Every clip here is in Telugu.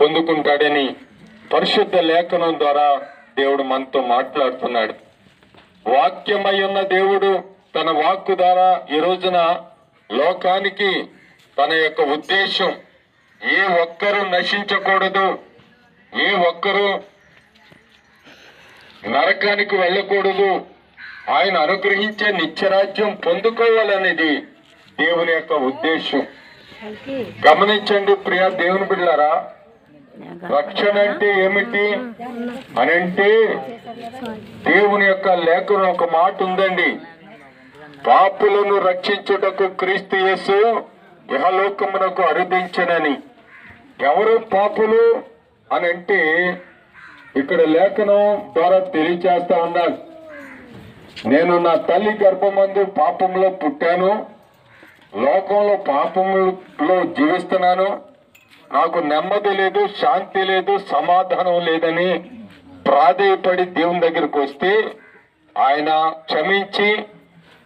పొందుకుంటాడని పరిశుద్ధ లేఖనం ద్వారా దేవుడు మనతో మాట్లాడుతున్నాడు. వాక్యమై ఉన్న దేవుడు తన వాక్కు ద్వారా ఈ రోజున లోకానికి తన యొక్క ఉద్దేశం, ఏ ఒక్కరూ నశించకూడదు, ఏ ఒక్కరూ నరకానికి వెళ్ళకూడదు, ఆయన అనుగ్రహించే నిత్యరాజ్యం పొందుకోవాలనేది దేవుని యొక్క ఉద్దేశం. గమనించండి ప్రియ దేవుని బిడ్డలారా, రక్షణ అంటే ఏమిటి అని అంటే దేవుని యొక్క లేఖను ఒక మాట ఉందండి, పాపులను రక్షించుటకు క్రీస్తు యేసు ఇహలోకమునకు అరుదించనని. ఎవరు పాపులు అని అంటే ఇక్కడ లేఖనం ద్వారా తెలియచేస్తా ఉన్నాను. నేను నా తల్లి గర్భమందు పాపంలో పుట్టాను, లోకంలో పాపంలో జీవిస్తున్నాను, నాకు నెమ్మది లేదు, శాంతి లేదు, సమాధానం లేదని ప్రాధేయపడి దేవుని దగ్గరికి వస్తే ఆయన క్షమించి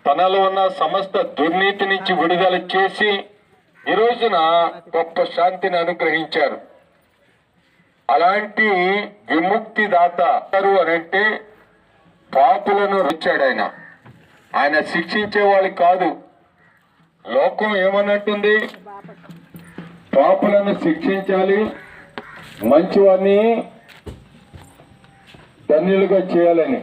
తనలో ఉన్న సమస్త దుర్నీతి నుంచి విడుదల చేసి ఈ రోజున గొప్ప శాంతిని అనుగ్రహించారు. అలాంటి విముక్తి దాత అని అంటే పాపులను వచ్చాడు ఆయన. ఆయన శిక్షించే వాళ్ళు కాదు. లోకం ఏమన్నట్టుంది, పాపులను శిక్షించాలి, మంచివారిని ధన్యులుగా చేయాలని.